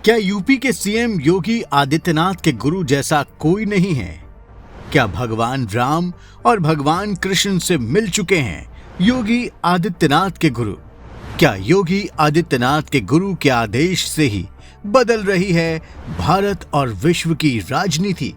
क्या यूपी के सीएम योगी आदित्यनाथ के गुरु जैसा कोई नहीं है? क्या भगवान राम और भगवान कृष्ण से मिल चुके हैं योगी आदित्यनाथ के गुरु? क्या योगी आदित्यनाथ के गुरु के आदेश से ही बदल रही है भारत और विश्व की राजनीति?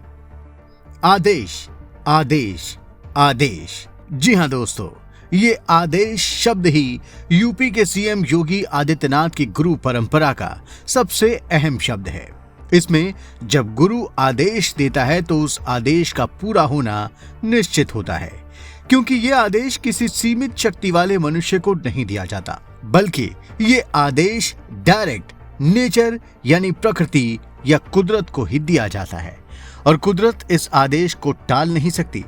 आदेश, आदेश, आदेश। जी हां दोस्तों, ये आदेश शब्द ही यूपी के सीएम योगी आदित्यनाथ की गुरु परंपरा का सबसे अहम शब्द है। इसमें जब गुरु आदेश देता है तो उस आदेश का पूरा होना निश्चित होता है, क्योंकि ये आदेश किसी सीमित शक्ति वाले मनुष्य को नहीं दिया जाता, बल्कि ये आदेश डायरेक्ट नेचर यानी प्रकृति या कुदरत को ही दिया जाता है। और कुदरत इस आदेश को टाल नहीं सकती,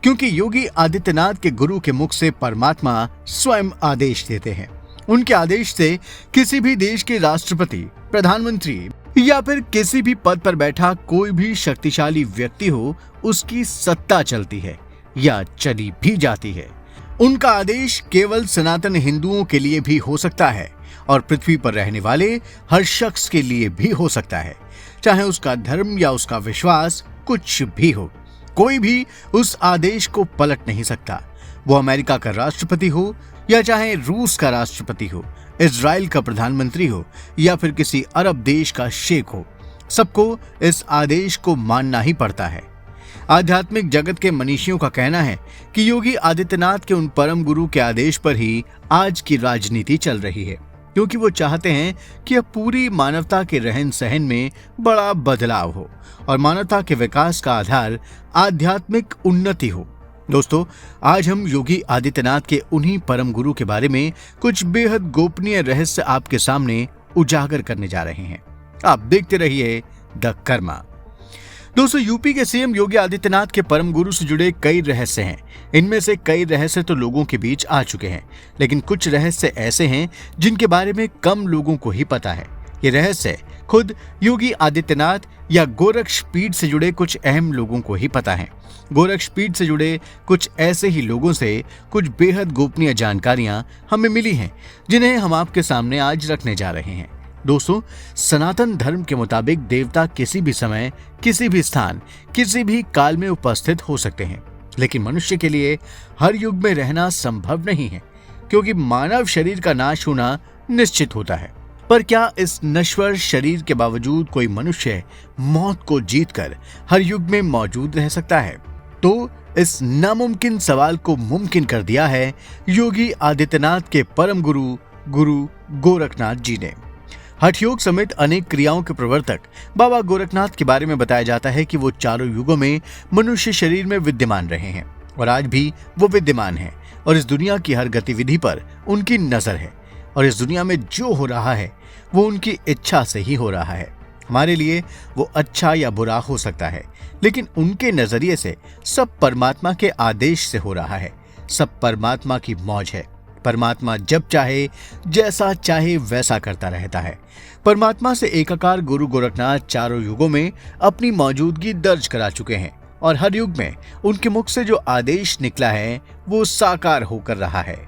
क्योंकि योगी आदित्यनाथ के गुरु के मुख से परमात्मा स्वयं आदेश देते हैं। उनके आदेश से किसी भी देश के राष्ट्रपति, प्रधानमंत्री या फिर किसी भी पद पर बैठा कोई भी शक्तिशाली व्यक्ति हो, उसकी सत्ता चलती है या चली भी जाती है। उनका आदेश केवल सनातन हिंदुओं के लिए भी हो सकता है और पृथ्वी पर रहने वाले हर शख्स के लिए भी हो सकता है, चाहे उसका धर्म या उसका विश्वास कुछ भी हो। कोई भी उस आदेश को पलट नहीं सकता। वो अमेरिका का राष्ट्रपति हो या चाहे रूस का राष्ट्रपति हो, इजराइल का प्रधानमंत्री हो या फिर किसी अरब देश का शेख हो, सबको इस आदेश को मानना ही पड़ता है। आध्यात्मिक जगत के मनीषियों का कहना है कि योगी आदित्यनाथ के उन परम गुरु के आदेश पर ही आज की राजनीति चल रही है, क्योंकि वो चाहते हैं कि अब पूरी मानवता के रहन सहन में बड़ा बदलाव हो और मानवता के विकास का आधार आध्यात्मिक उन्नति हो। दोस्तों, आज हम योगी आदित्यनाथ के उन्हीं परम गुरु के बारे में कुछ बेहद गोपनीय रहस्य आपके सामने उजागर करने जा रहे हैं। आप देखते रहिए द कर्मा। दोस्तों, यूपी के सीएम योगी आदित्यनाथ के परम गुरु से जुड़े कई रहस्य हैं। इनमें से कई रहस्य तो लोगों के बीच आ चुके हैं, लेकिन कुछ रहस्य ऐसे हैं जिनके बारे में कम लोगों को ही पता है। ये रहस्य खुद योगी आदित्यनाथ या गोरक्षपीठ से जुड़े कुछ अहम लोगों को ही पता है। गोरक्षपीठ से जुड़े कुछ ऐसे ही लोगों से कुछ बेहद गोपनीय जानकारियां हमें मिली हैं, जिन्हें हम आपके सामने आज रखने जा रहे हैं। दोस्तों, सनातन धर्म के मुताबिक देवता किसी भी समय, किसी भी स्थान, किसी भी काल में उपस्थित हो सकते हैं, लेकिन मनुष्य के लिए हर युग में रहना संभव नहीं है, क्योंकि मानव शरीर का नाश होना निश्चित होता है। पर क्या इस नश्वर शरीर के बावजूद कोई मनुष्य मौत को जीतकर हर युग में मौजूद रह सकता है? तो इस नामुमकिन सवाल को मुमकिन कर दिया है योगी आदित्यनाथ के परम गुरु गोरखनाथ जी ने। हठ योग समेत अनेक क्रियाओं के प्रवर्तक बाबा गोरखनाथ के बारे में बताया जाता है कि वो चारों युगों में मनुष्य शरीर में विद्यमान रहे हैं और आज भी वो विद्यमान हैं, और इस दुनिया की हर गतिविधि पर उनकी नजर है, और इस दुनिया में जो हो रहा है वो उनकी इच्छा से ही हो रहा है। हमारे लिए वो अच्छा या बुरा हो सकता है, लेकिन उनके नजरिए से सब परमात्मा के आदेश से हो रहा है। सब परमात्मा की मौज है। परमात्मा जब चाहे, जैसा चाहे वैसा करता रहता है। परमात्मा से एकाकार गुरु गोरखनाथ चारों युगों में अपनी मौजूदगी दर्ज करा चुके हैं, और हर युग में उनके मुख से जो आदेश निकला है वो साकार होकर रहा है।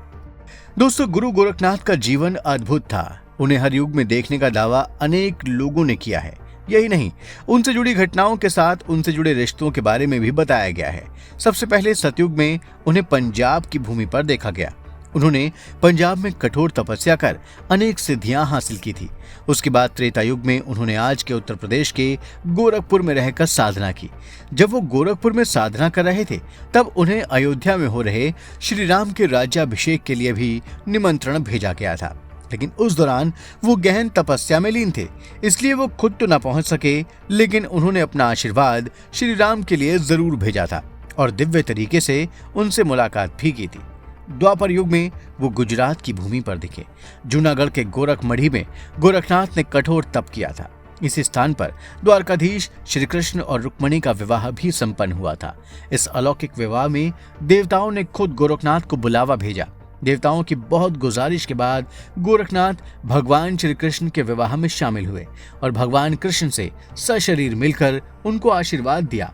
दोस्तों, गुरु गोरखनाथ का जीवन अद्भुत था। उन्हें हर युग में देखने का दावा अनेक लोगों ने किया है। यही नहीं, उनसे जुड़ी घटनाओं के साथ उनसे जुड़े रिश्तों के बारे में भी बताया गया है। सबसे पहले सतयुग में उन्हें पंजाब की भूमि पर देखा गया। उन्होंने पंजाब में कठोर तपस्या कर अनेक सिद्धियां हासिल की थी। उसके बाद त्रेता युग में उन्होंने आज के उत्तर प्रदेश के गोरखपुर में रहकर साधना की। जब वो गोरखपुर में साधना कर रहे थे, तब उन्हें अयोध्या में हो रहे श्री राम के राज्याभिषेक के लिए भी निमंत्रण भेजा गया था, लेकिन उस दौरान वो गहन तपस्या में लीन थे, इसलिए वो खुद तो न पहुंच सके, लेकिन उन्होंने अपना आशीर्वाद श्री राम के लिए जरूर भेजा था और दिव्य तरीके से उनसे मुलाकात भी की थी। द्वापर युग में वो गुजरात की भूमि पर दिखे। जूनागढ़ के गोरखमढ़ी में गोरखनाथ ने कठोर तप किया था। इसी स्थान पर द्वारकाधीश श्री कृष्ण और रुक्मणी का विवाह भी संपन्न हुआ था। इस अलौकिक विवाह में देवताओं ने खुद गोरखनाथ को बुलावा भेजा। देवताओं की बहुत गुजारिश के बाद गोरखनाथ भगवान श्री कृष्ण के विवाह में शामिल हुए और भगवान कृष्ण से सशरीर मिलकर उनको आशीर्वाद दिया।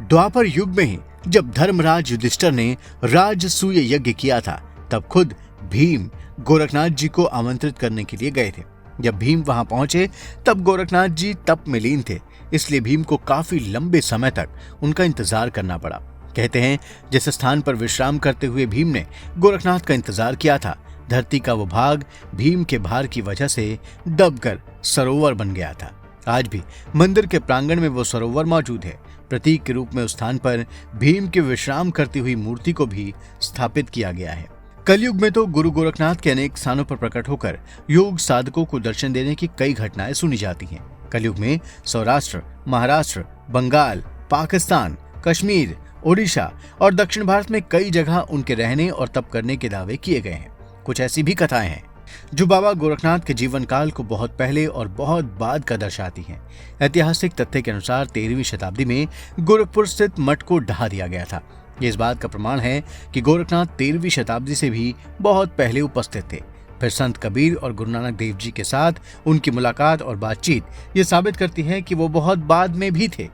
द्वापर युग में ही जब धर्मराज युधिष्ठिर ने राजसूय यज्ञ किया था, तब खुद भीम गोरखनाथ जी को आमंत्रित करने के लिए गए थे। जब भीम वहां पहुंचे तब गोरखनाथ जी तप में लीन थे, इसलिए भीम को काफी लंबे समय तक उनका इंतजार करना पड़ा। कहते हैं जिस स्थान पर विश्राम करते हुए भीम ने गोरखनाथ का इंतजार किया था, धरती का वो भाग भीम के भार की वजह से दबकर सरोवर बन गया था। आज भी मंदिर के प्रांगण में वो सरोवर मौजूद है। प्रतीक के रूप में उस स्थान पर भीम के विश्राम करती हुई मूर्ति को भी स्थापित किया गया है। कलयुग में तो गुरु गोरखनाथ के अनेक स्थानों पर प्रकट होकर योग साधकों को दर्शन देने की कई घटनाएं सुनी जाती हैं। कलयुग में सौराष्ट्र, महाराष्ट्र, बंगाल, पाकिस्तान, कश्मीर, ओडिशा और दक्षिण भारत में कई जगह उनके रहने और तप करने के दावे किए गए हैं। कुछ ऐसी भी कथाएं हैं जो बाबा गोरखनाथ के जीवन काल को बहुत पहले और बहुत बाद का दर्शाती हैं। ऐतिहासिक तथ्य के अनुसार 13वीं शताब्दी में गोरखपुर स्थित मठ को ढहा दिया गया था। ये इस बात का प्रमाण है कि गोरखनाथ 13वीं शताब्दी से भी बहुत पहले उपस्थित थे। फिर संत कबीर और गुरु नानक देव जी के साथ उनकी मुलाकात और बातचीत ये साबित करती है कि वो बहुत बाद में भी थे।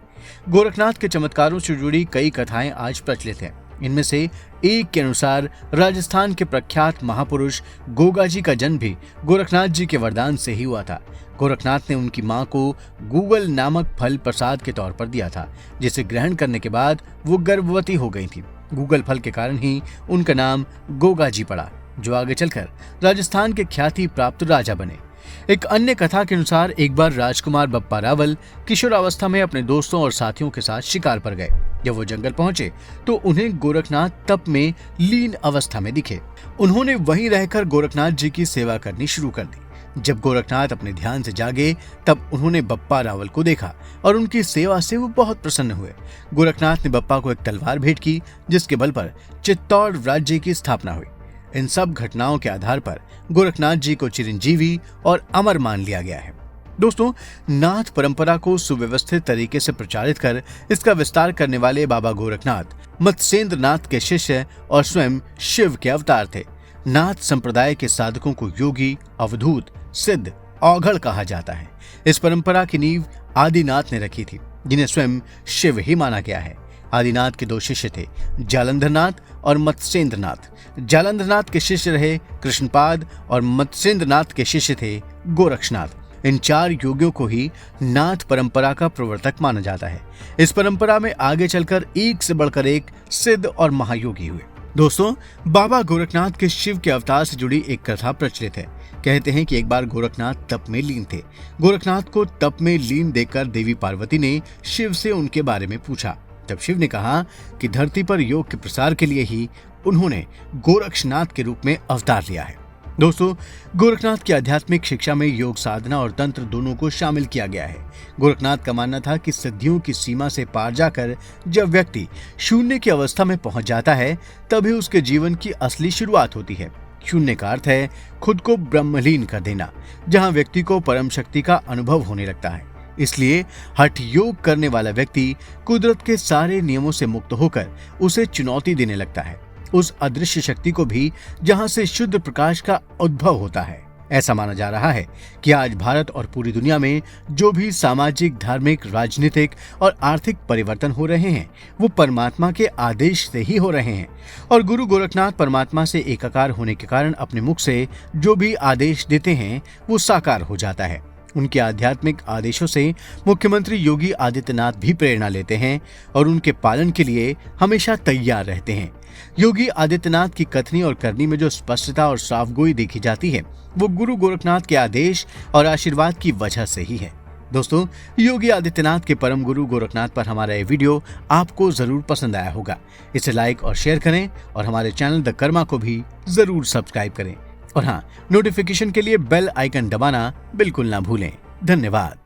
गोरखनाथ के चमत्कारों से जुड़ी कई कथाएं आज प्रचलित हैं। इनमें से एक के अनुसार राजस्थान के प्रख्यात महापुरुष गोगा जी का जन्म भी गोरखनाथ जी के वरदान से ही हुआ था। गोरखनाथ ने उनकी मां को गूगल नामक फल प्रसाद के तौर पर दिया था, जिसे ग्रहण करने के बाद वो गर्भवती हो गई थी। गूगल फल के कारण ही उनका नाम गोगा जी पड़ा, जो आगे चलकर राजस्थान के ख्याति प्राप्त राजा बने। एक अन्य कथा के अनुसार एक बार राजकुमार बप्पा रावल किशोरावस्था में अपने दोस्तों और साथियों के साथ शिकार पर गए। जब वो जंगल पहुंचे तो उन्हें गोरखनाथ तप में लीन अवस्था में दिखे। उन्होंने वहीं रहकर गोरखनाथ जी की सेवा करनी शुरू कर दी। जब गोरखनाथ अपने ध्यान से जागे तब उन्होंने बप्पा रावल को देखा और उनकी सेवा से वो बहुत प्रसन्न हुए। गोरखनाथ ने बप्पा को एक तलवार भेंट की, जिसके बल पर चित्तौड़ राज्य की स्थापना हुई। इन सब घटनाओं के आधार पर गोरखनाथ जी को चिरंजीवी और अमर मान लिया गया है। दोस्तों, नाथ परंपरा को सुव्यवस्थित तरीके से प्रचारित कर इसका विस्तार करने वाले बाबा गोरखनाथ मत्स्येंद्र नाथ के शिष्य और स्वयं शिव के अवतार थे। नाथ संप्रदाय के साधकों को योगी, अवधूत, सिद्ध, औघड़ कहा जाता है। इस परंपरा की नींव आदिनाथ ने रखी थी, जिन्हें स्वयं शिव ही माना गया है। आदिनाथ के दो शिष्य थे, जालंधरनाथ और मत्स्येंद्रनाथ। जालंधरनाथ के शिष्य रहे कृष्णपाद और मत्स्येंद्रनाथ के शिष्य थे गोरक्षनाथ। इन 4 योगियों को ही नाथ परंपरा का प्रवर्तक माना जाता है। इस परंपरा में आगे चलकर एक से बढ़कर एक सिद्ध और महायोगी हुए। दोस्तों, बाबा गोरखनाथ के शिव के अवतार से जुड़ी एक कथा प्रचलित है। कहते हैं कि एक बार गोरखनाथ तप में लीन थे। गोरखनाथ को तप में लीन देखकर देवी पार्वती ने शिव से उनके बारे में पूछा। तब शिव ने कहा कि धरती पर योग के प्रसार के लिए ही उन्होंने गोरक्षनाथ के रूप में अवतार लिया है। दोस्तों, गोरखनाथ की आध्यात्मिक शिक्षा में योग साधना और तंत्र दोनों को शामिल किया गया है। गोरखनाथ का मानना था कि सिद्धियों की सीमा से पार जाकर जब व्यक्ति शून्य की अवस्था में पहुंच जाता है, तभी उसके जीवन की असली शुरुआत होती है। शून्य का अर्थ है खुद को ब्रह्मलीन कर देना, जहां व्यक्ति को परम शक्ति का अनुभव होने लगता है। इसलिए हठ योग करने वाला व्यक्ति कुदरत के सारे नियमों से मुक्त होकर उसे चुनौती देने लगता है, उस अदृश्य शक्ति को भी जहां से शुद्ध प्रकाश का उद्भव होता है। ऐसा माना जा रहा है कि आज भारत और पूरी दुनिया में जो भी सामाजिक, धार्मिक, राजनीतिक और आर्थिक परिवर्तन हो रहे हैं, वो परमात्मा के आदेश से ही हो रहे हैं। और गुरु गोरखनाथ परमात्मा से एकाकार होने के कारण अपने मुख से जो भी आदेश देते हैं वो साकार हो जाता है। उनके आध्यात्मिक आदेशों से मुख्यमंत्री योगी आदित्यनाथ भी प्रेरणा लेते हैं और उनके पालन के लिए हमेशा तैयार रहते हैं। योगी आदित्यनाथ की कथनी और करनी में जो स्पष्टता और साफगोई देखी जाती है, वो गुरु गोरखनाथ के आदेश और आशीर्वाद की वजह से ही है। दोस्तों, योगी आदित्यनाथ के परम गुरु गोरखनाथ पर हमारा ये वीडियो आपको जरूर पसंद आया होगा। इसे लाइक और शेयर करें और हमारे चैनल द कर्मा को भी जरूर सब्सक्राइब करें। और हाँ, नोटिफिकेशन के लिए बेल आइकन दबाना बिल्कुल ना भूलें। धन्यवाद।